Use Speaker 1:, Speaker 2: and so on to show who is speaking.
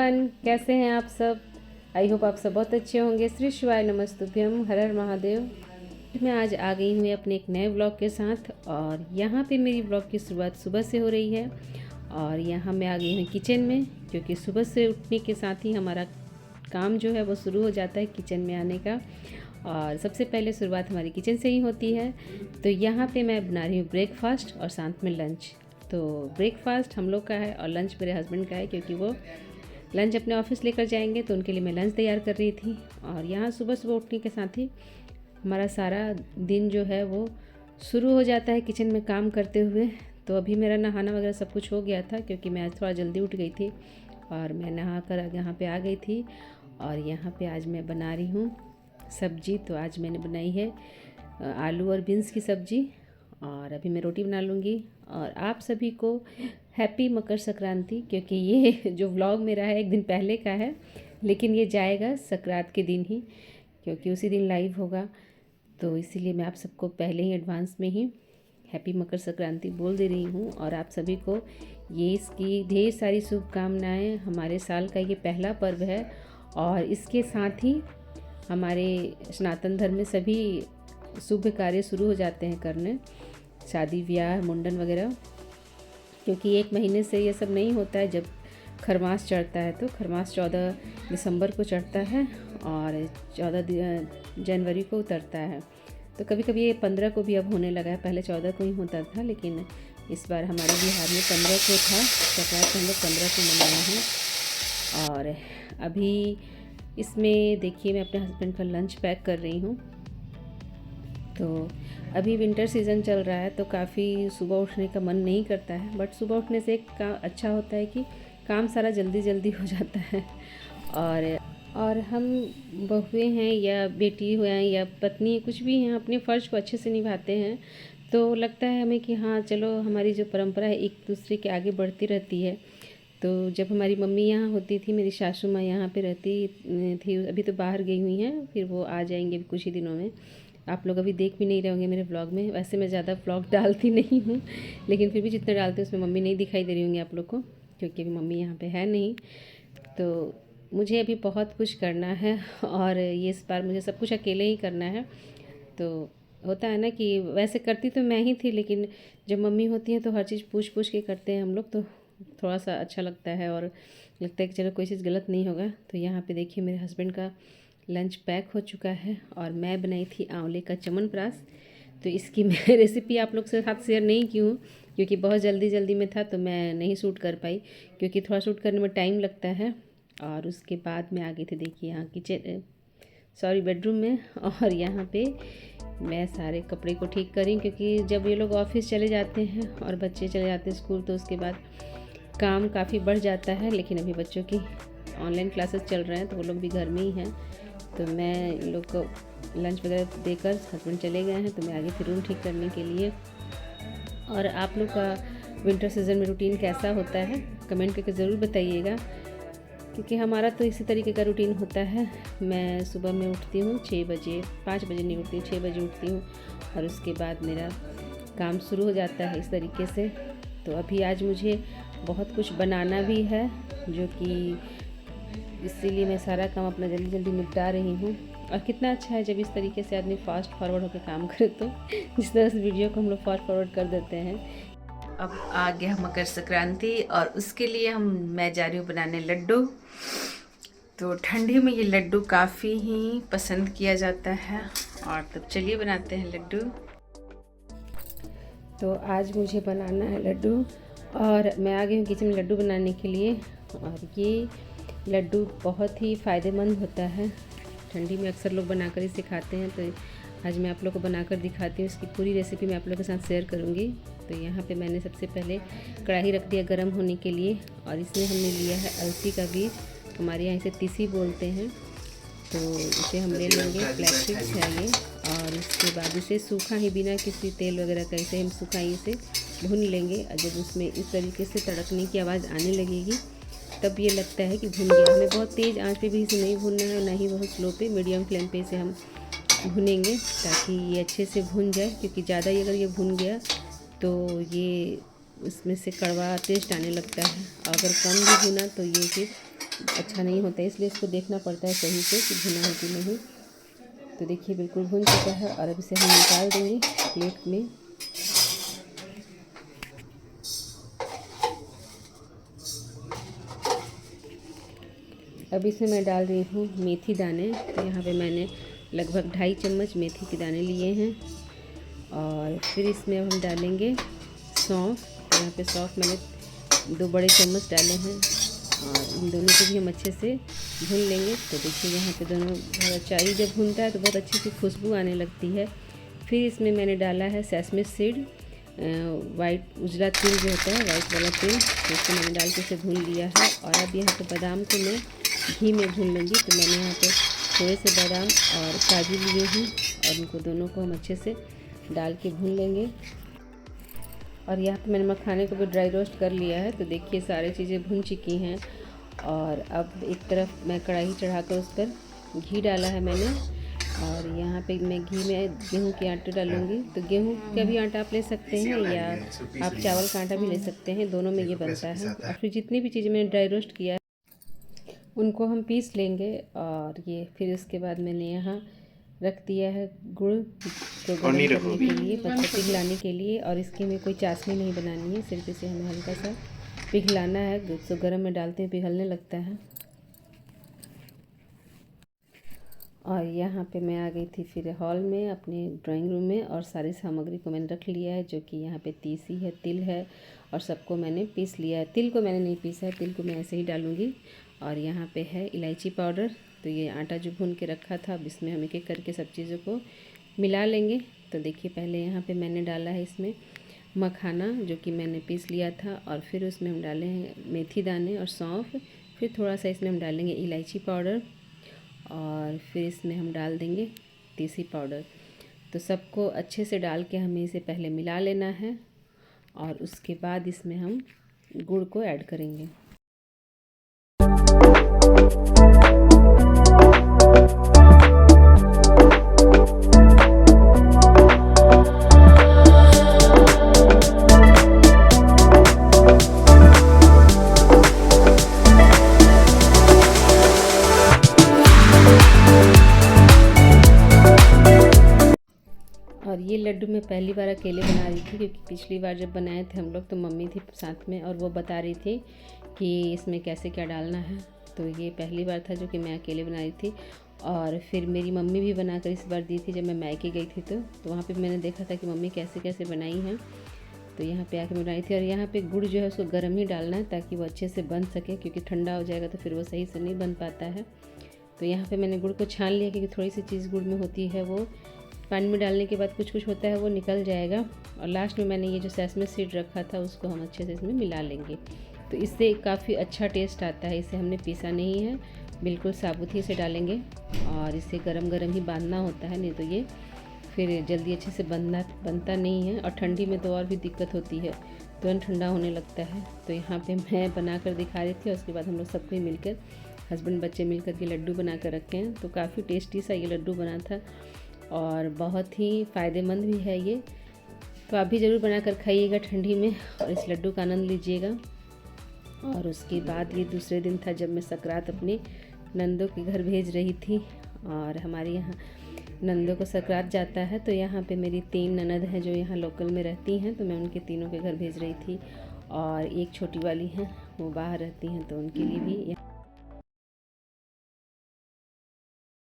Speaker 1: Everyone, कैसे हैं आप सब। आई होप आप सब बहुत अच्छे होंगे। श्री शिवाय नमस्तुभ्यम, हर हर महादेव। मैं आज आ गई हूँ अपने एक नए व्लॉग के साथ और यहाँ पे मेरी व्लॉग की शुरुआत सुबह से हो रही है। और यहाँ मैं आ गई हूँ किचन में, क्योंकि सुबह से उठने के साथ ही हमारा काम जो है वो शुरू हो जाता है किचन में आने का। और सबसे पहले शुरुआत हमारी किचन से ही होती है। तो यहाँ पे मैं बना रही हूँ ब्रेकफास्ट और साथ में लंच। तो ब्रेकफास्ट हम लोग का है और लंच मेरे हस्बैंड का है, क्योंकि वो लंच अपने ऑफिस लेकर जाएंगे, तो उनके लिए मैं लंच तैयार कर रही थी। और यहाँ सुबह सुबह उठने के साथ ही हमारा सारा दिन जो है वो शुरू हो जाता है किचन में काम करते हुए। तो अभी मेरा नहाना वगैरह सब कुछ हो गया था, क्योंकि मैं आज थोड़ा जल्दी उठ गई थी और मैं नहा कर यहाँ पे आ गई थी। और यहाँ पे आज मैं बना रही हूँ सब्जी। तो आज मैंने बनाई है आलू और बीन्स की सब्ज़ी, और अभी मैं रोटी बना लूँगी। और आप सभी को हैप्पी मकर संक्रांति, क्योंकि ये जो व्लॉग मेरा है एक दिन पहले का है, लेकिन ये जाएगा संक्रांत के दिन ही, क्योंकि उसी दिन लाइव होगा। तो इसीलिए मैं आप सबको पहले ही एडवांस में ही हैप्पी मकर संक्रांति बोल दे रही हूँ। और आप सभी को ये इसकी ढेर सारी शुभकामनाएँ। हमारे साल का ये पहला पर्व है और इसके साथ ही हमारे सनातन धर्म में सभी शुभ कार्य शुरू हो जाते हैं करने, शादी ब्याह मुंडन वगैरह। क्योंकि एक महीने से ये सब नहीं होता है। जब खरमास चढ़ता है तो खरमास 14 दिसंबर को चढ़ता है और 14 जनवरी को उतरता है। तो कभी कभी ये 15 को भी अब होने लगा है, पहले 14 को ही होता था, लेकिन इस बार हमारे बिहार में 15 को था। संक्रांत हम लोग 15 को मनाए हैं। और अभी इसमें देखिए मैं अपने हस्बैंड का लंच पैक कर रही हूँ। तो अभी विंटर सीज़न चल रहा है, तो काफ़ी सुबह उठने का मन नहीं करता है, बट सुबह उठने से एक अच्छा होता है कि काम सारा जल्दी जल्दी हो जाता है। और हम बहुएं हैं या बेटी हुए हैं या पत्नी कुछ भी हैं, अपने फ़र्ज़ को अच्छे से निभाते हैं। तो लगता है हमें कि हाँ चलो, हमारी जो परंपरा है एक दूसरे के आगे बढ़ती रहती है। तो जब हमारी मम्मी यहाँ होती थी, मेरी सासू माँ यहाँ पे रहती थी, अभी तो बाहर गई हुई हैं, फिर वो आ जाएंगे कुछ ही दिनों में। आप लोग अभी देख भी नहीं रहे होंगे मेरे व्लॉग में। वैसे मैं ज़्यादा व्लॉग डालती नहीं हूँ, लेकिन फिर भी जितना डालती हूँ उसमें मम्मी नहीं दिखाई दे रही होंगी आप लोग को, क्योंकि अभी मम्मी यहाँ पे है नहीं। तो मुझे अभी बहुत कुछ करना है और ये इस बार मुझे सब कुछ अकेले ही करना है। तो होता है ना कि वैसे करती तो मैं ही थी, लेकिन जब मम्मी होती हैं तो हर चीज़ पूछ पूछ के करते हैं हम लोग, तो थोड़ा सा अच्छा लगता है और लगता है कि चलो कोई चीज़ गलत नहीं होगा। तो यहाँ पे देखिए मेरे हस्बैंड का लंच पैक हो चुका है और मैं बनाई थी आंवले का च्यवनप्राश। तो इसकी मैं रेसिपी आप लोग से साथ शेयर नहीं की हूँ, क्योंकि बहुत जल्दी जल्दी में था तो मैं नहीं शूट कर पाई, क्योंकि थोड़ा शूट करने में टाइम लगता है। और उसके बाद मैं आ गई थी देखिए यहाँ बेडरूम में। और यहाँ पे मैं सारे कपड़े को ठीक करी, क्योंकि जब ये लोग ऑफिस चले जाते हैं और बच्चे चले जाते हैं स्कूल, तो उसके बाद काम काफ़ी बढ़ जाता है। लेकिन अभी बच्चों की ऑनलाइन क्लासेस चल रहे हैं, तो वो लोग भी घर में ही हैं। तो मैं इन लोग को लंच वगैरह देकर हस्बैंड चले गए हैं, तो मैं आगे फिर रूम ठीक करने के लिए। और आप लोग का विंटर सीज़न में रूटीन कैसा होता है कमेंट करके ज़रूर बताइएगा, क्योंकि हमारा तो इसी तरीके का रूटीन होता है। मैं सुबह में उठती हूँ 6 बजे, 5 बजे नहीं उठती हूँ, 6 बजे उठती हूँ और उसके बाद मेरा काम शुरू हो जाता है इस तरीके से। तो अभी आज मुझे बहुत कुछ बनाना भी है, जो कि इसीलिए मैं सारा काम अपना जल्दी जल्दी निपटा रही हूँ। और कितना अच्छा है जब इस तरीके से आदमी फास्ट फॉरवर्ड होकर काम करे, तो जिस तरह से वीडियो को हम लोग फास्ट फॉरवर्ड कर देते हैं। अब आ गया मकर संक्रांति और उसके लिए मैं जा रही हूँ बनाने लड्डू। तो ठंडी में ये लड्डू काफ़ी ही पसंद किया जाता है, और तब चलिए बनाते हैं लड्डू। तो आज मुझे बनाना है लड्डू और मैं आ गई हूँ किचन में लड्डू बनाने के लिए। और ये लड्डू बहुत ही फ़ायदेमंद होता है, ठंडी में अक्सर लोग बनाकर इसे खाते हैं। तो आज मैं आप लोग को बनाकर दिखाती हूँ, इसकी पूरी रेसिपी मैं आप लोगों के साथ शेयर करूँगी। तो यहाँ पे मैंने सबसे पहले कढ़ाई रख दिया गरम होने के लिए, और इसमें हमने लिया है अलसी का बीज, हमारे यहाँ इसे तीसी बोलते हैं। तो इसे हम ले लेंगे, फ्लैक्स है ये। और इसके बाद इसे सूखा ही, बिना किसी तेल वगैरह का, इसे हम सूखा ही इसे भून लेंगे। और जब उसमें इस तरीके से तड़कने की आवाज़ आने लगेगी, तब ये लगता है कि भुन गया। हमें बहुत तेज़ आंच पे भी इसे नहीं भूनना है, ना ही बहुत स्लो पे, मीडियम फ्लेम पे इसे हम भुनेंगे, ताकि ये अच्छे से भुन जाए। क्योंकि ज़्यादा ही अगर ये भुन गया तो ये उसमें से कड़वा टेस्ट आने लगता है, और अगर कम भी भुना तो ये फिर अच्छा नहीं होता है, इसलिए इसको देखना पड़ता है सही से कि भुना है कि नहीं। तो देखिए बिल्कुल भुन चुका है और अब इसे हम निकाल देंगे प्लेट में। अब इसमें मैं डाल रही हूँ मेथी दाने। तो यहाँ पे मैंने लगभग 2.5 चम्मच मेथी के दाने लिए हैं। और फिर इसमें अब हम डालेंगे सौंफ। तो यहाँ पे सौंफ मैंने 2 बड़े चम्मच डाले हैं और इन दोनों को भी हम अच्छे से भून लेंगे। तो देखिए यहाँ पे दोनों बहुत अच्छा, ये जब भूनता है तो बहुत अच्छी सी खुशबू आने लगती है। फिर इसमें मैंने डाला है सेसमे सीड, वाइट उजला तिल जो होता है, वाइट वाला तिल, तो इसको मैंने डाल के इसे भून लिया है। और अब यहाँ पे बादाम को मैं घी में भून लूँगी। तो मैंने यहाँ पे थोड़े से बादाम और काजू लिए हैं और उनको दोनों को हम अच्छे से डाल के भून लेंगे। और यहाँ पे मैंने मखाने को भी ड्राई रोस्ट कर लिया है। तो देखिए सारी चीज़ें भुन चुकी हैं। और अब एक तरफ मैं कढ़ाई चढ़ाकर उस पर घी डाला है मैंने, और यहाँ पे मैं घी में गेहूं के आटे डालूँगी। तो गेहूं का भी आटा आप ले सकते हैं या आप चावल का आटा भी ले सकते हैं, दोनों में ये बनता है। और फिर जितनी भी चीज़ें मैंने ड्राई रोस्ट किया है उनको हम पीस लेंगे। और ये फिर उसके बाद मैंने यहाँ रख दिया है गुड़ को गर्म करने के लिए, मतलब पिघलाने के लिए। और इसके में कोई चाशनी नहीं बनानी है, सिर्फ इसे हमें हल्का सा पिघलाना है। तो गर्म में डालते हैं पिघलने लगता है। और यहाँ पे मैं आ गई थी फिर हॉल में अपने ड्राइंग रूम में, और सारी सामग्री को मैंने रख लिया है, जो कि यहाँ पे तीसी है, तिल है, और सबको मैंने पीस लिया है। तिल को मैंने नहीं पीसा है, तिल को मैं ऐसे ही डालूँगी। और यहाँ पे है इलायची पाउडर। तो ये आटा जो भून के रखा था, अब इसमें हम एक एक करके सब चीज़ों को मिला लेंगे। तो देखिए पहले यहाँ पे मैंने डाला है इसमें मखाना, जो कि मैंने पीस लिया था। और फिर उसमें हम डाले हैं मेथी दाने और सौंफ। फिर थोड़ा सा इसमें हम डालेंगे इलायची पाउडर, और फिर इसमें हम डाल देंगे तीसी पाउडर। तो सबको अच्छे से डाल के हमें इसे पहले मिला लेना है, और उसके बाद इसमें हम गुड़ को ऐड करेंगे। और ये लड्डू मैं पहली बार अकेले बना रही थी, क्योंकि पिछली बार जब बनाए थे हम लोग तो मम्मी थी साथ में, और वो बता रही थी कि इसमें कैसे क्या डालना है। तो ये पहली बार था जो कि मैं अकेले बना रही थी। और फिर मेरी मम्मी भी बनाकर इस बार दी थी जब मैं मायके गई थी। तो वहाँ पे मैंने देखा था कि मम्मी कैसे कैसे बनाई हैं। तो यहाँ पे आके बनाई थी। और यहाँ पे गुड़ जो है उसको गर्म ही डालना है, ताकि वो अच्छे से बन सके, क्योंकि ठंडा हो जाएगा तो फिर वो सही से नहीं बन पाता है। तो यहाँ पे मैंने गुड़ को छान लिया, क्योंकि थोड़ी सी चीज़ गुड़ में होती है वो पानी में डालने के बाद कुछ कुछ होता है वो निकल जाएगा। और लास्ट में मैंने ये जो सेसमे सीड रखा था उसको हम अच्छे से इसमें मिला लेंगे। तो इससे काफ़ी अच्छा टेस्ट आता है। इसे हमने पीसा नहीं है, बिल्कुल साबुत ही से डालेंगे। और इसे गरम गरम ही बांधना होता है, नहीं तो ये फिर जल्दी अच्छे से बनता नहीं है। और ठंडी में तो और भी दिक्कत होती है, तुरंत ठंडा होने लगता है। तो यहाँ पे मैं बना कर दिखा रही थी, और उसके बाद हम लोग सबको ही मिलकर, हस्बैंड बच्चे मिलकर के लड्डू बना कर रखे हैं। तो काफ़ी टेस्टी सा ये लड्डू बना था, और बहुत ही फ़ायदेमंद भी है ये। तो आप भी ज़रूर बनाकर खाइएगा ठंडी में, और इस लड्डू का आनंद लीजिएगा। और उसके बाद ये दूसरे दिन था जब मैं सकरात अपने नंदों के घर भेज रही थी। और हमारे यहाँ नंदों को सकरात जाता है, तो यहाँ पे मेरी 3 ननद हैं जो यहाँ लोकल में रहती हैं। तो मैं उनके तीनों के घर भेज रही थी, और एक छोटी वाली हैं वो बाहर रहती हैं, तो उनके लिए भी